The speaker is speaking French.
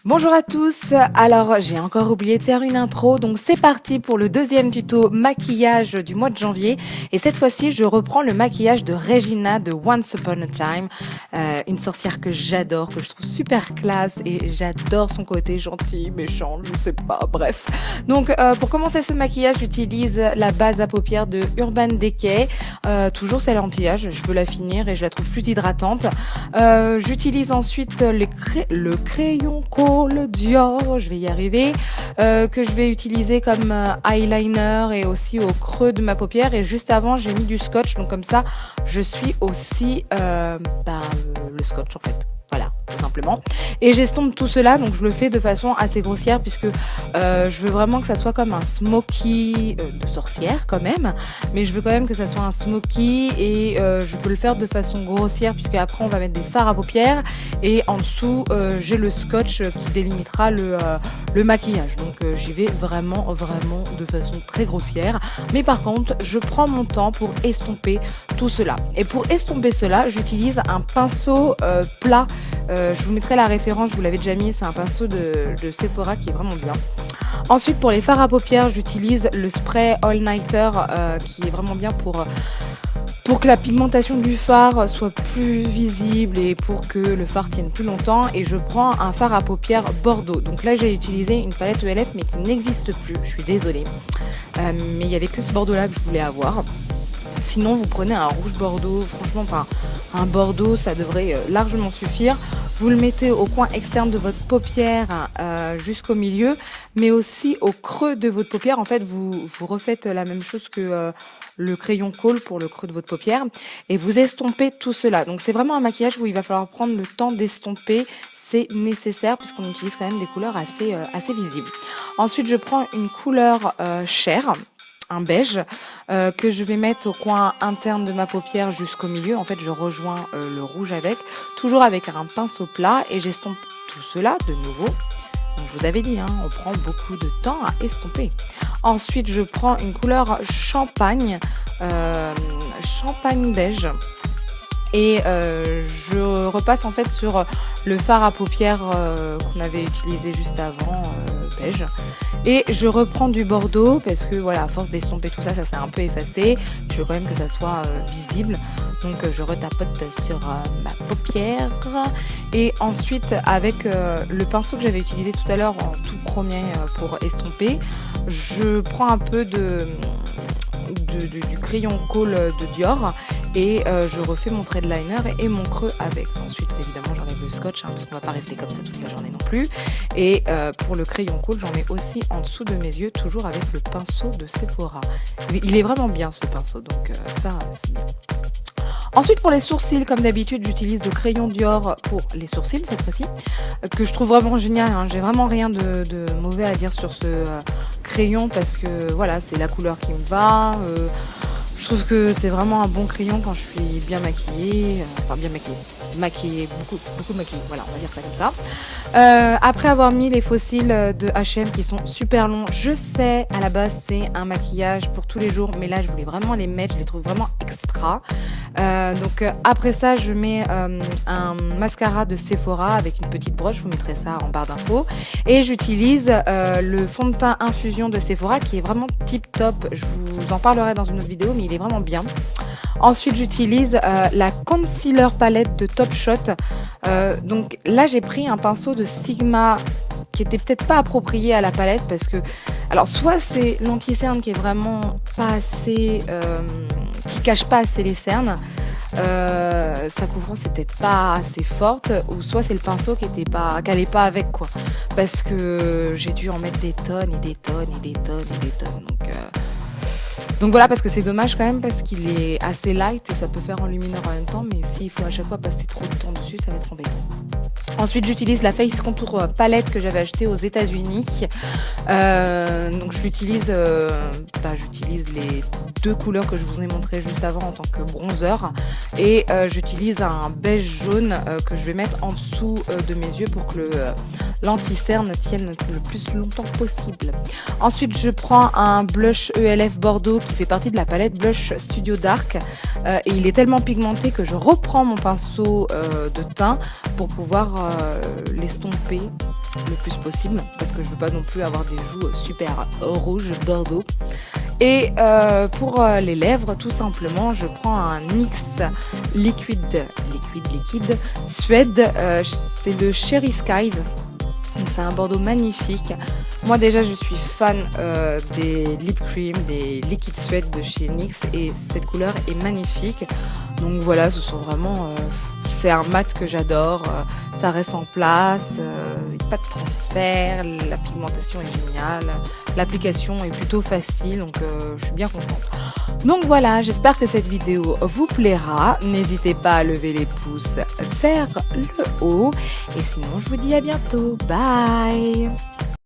Bonjour à tous, alors j'ai encore oublié de faire une intro, donc c'est parti pour le deuxième tuto maquillage du mois de janvier. Et cette fois-ci, je reprends le maquillage de Regina de Once Upon a Time, une sorcière que j'adore, que je trouve super classe et j'adore son côté gentil, méchant, je sais pas, bref. Donc pour commencer ce maquillage, j'utilise la base à paupières de Urban Decay, toujours celle anti-âge, je veux la finir et je la trouve plus hydratante. J'utilise ensuite le crayon Cole Dior, je vais y arriver, que je vais utiliser comme eyeliner et aussi au creux de ma paupière. Et juste avant, j'ai mis du scotch, donc comme ça, je suis aussi le scotch en fait. Voilà, tout simplement. Et j'estompe tout cela, donc je le fais de façon assez grossière puisque je veux vraiment que ça soit comme un smoky de sorcière quand même, mais je veux quand même que ça soit un smoky et je peux le faire de façon grossière puisque après on va mettre des fards à paupières et en dessous j'ai le scotch qui délimitera le maquillage. Donc j'y vais vraiment de façon très grossière, mais par contre je prends mon temps pour estomper tout cela. Et pour estomper cela, j'utilise un pinceau plat. Je vous mettrai la référence, je vous l'avais déjà mis, c'est un pinceau de Sephora qui est vraiment bien. Ensuite, pour les fards à paupières, j'utilise le spray All Nighter qui est vraiment bien pour que la pigmentation du fard soit plus visible et pour que le fard tienne plus longtemps. Et je prends un fard à paupières Bordeaux. Donc là, j'ai utilisé une palette ELF mais qui n'existe plus, je suis désolée. Mais il n'y avait que ce Bordeaux-là que je voulais avoir. Sinon, vous prenez un rouge Bordeaux, franchement, enfin, un Bordeaux, ça devrait largement suffire. Vous le mettez au coin externe de votre paupière jusqu'au milieu, mais aussi au creux de votre paupière. En fait, vous refaites la même chose que le crayon Cole pour le creux de votre paupière et vous estompez tout cela. Donc, c'est vraiment un maquillage où il va falloir prendre le temps d'estomper. C'est nécessaire puisqu'on utilise quand même des couleurs assez visibles. Ensuite, je prends une couleur chair, un beige que je vais mettre au coin interne de ma paupière jusqu'au milieu. En fait, je rejoins le rouge avec, toujours avec un pinceau plat et j'estompe tout cela de nouveau. Donc, je vous avais dit, on prend beaucoup de temps à estomper. Ensuite, je prends une couleur champagne, champagne beige. Et je repasse en fait sur le fard à paupières qu'on avait utilisé juste avant, beige. Et je reprends du Bordeaux parce que voilà, à force d'estomper tout ça, ça s'est un peu effacé. Je veux quand même que ça soit visible. Donc je retapote sur ma paupière. Et ensuite, avec le pinceau que j'avais utilisé tout à l'heure en tout premier pour estomper, je prends un peu du crayon Cole de Dior et je refais mon trait de liner et mon creux avec. Ensuite, évidemment, j'enlève le scotch parce qu'on va pas rester comme ça toute la journée non plus. Et pour le crayon Cole, j'en mets aussi en dessous de mes yeux, toujours avec le pinceau de Sephora. Il est vraiment bien ce pinceau, donc ça, c'est bien. Ensuite, pour les sourcils, comme d'habitude, j'utilise le crayon Dior pour les sourcils cette fois-ci, que je trouve vraiment génial. J'ai vraiment rien de mauvais à dire sur ce crayon parce que voilà, c'est la couleur qui me va. Je trouve que c'est vraiment un bon crayon quand je suis bien maquillée, maquillée, beaucoup maquillée, voilà, on va dire ça comme ça. Après avoir mis les fossiles de H&M qui sont super longs, je sais, à la base c'est un maquillage pour tous les jours, mais là je voulais vraiment les mettre, je les trouve vraiment extra. Donc après ça, je mets un mascara de Sephora avec une petite broche, je vous mettrai ça en barre d'infos. Et j'utilise le fond de teint infusion de Sephora qui est vraiment tip top, je vous en parlerai dans une autre vidéo, mais il est vraiment bien. Ensuite, j'utilise la concealer palette de Top Shot. Donc là, j'ai pris un pinceau de Sigma qui était peut-être pas approprié à la palette parce que, alors soit c'est l'anti-cerne qui est vraiment pas assez, qui cache pas assez les cernes. Sa couvrance est peut-être pas assez forte ou soit c'est le pinceau qui allait pas avec quoi parce que j'ai dû en mettre des tonnes et des tonnes et des tonnes et des tonnes donc voilà, parce que c'est dommage quand même parce qu'il est assez light et ça peut faire enlumineur en même temps, mais s'il faut à chaque fois passer trop de temps dessus, ça va être embêtant. Ensuite, j'utilise la Face Contour palette que j'avais achetée aux États-Unis. Donc j'utilise les deux couleurs que je vous ai montrées juste avant en tant que bronzer. Et j'utilise un beige jaune que je vais mettre en dessous de mes yeux pour que l'anti-cerne tienne le plus longtemps possible. Ensuite, je prends un blush ELF Bordeaux qui fait partie de la palette Blush Studio Dark. Et il est tellement pigmenté que je reprends mon pinceau de teint pour pouvoir l'estomper le plus possible parce que je veux pas non plus avoir des joues super rouges bordeaux. Et pour les lèvres, tout simplement, je prends un NYX liquide Suède. C'est le Cherry Skies. Donc c'est un bordeaux magnifique. Moi déjà je suis fan des lip cream, des liquides Suède de chez NYX et cette couleur est magnifique. Donc voilà, ce sont vraiment... c'est un mat que j'adore, ça reste en place, pas de transfert, la pigmentation est géniale, l'application est plutôt facile, donc je suis bien contente. Donc voilà, j'espère que cette vidéo vous plaira. N'hésitez pas à lever les pouces vers le haut. Et sinon, je vous dis à bientôt. Bye!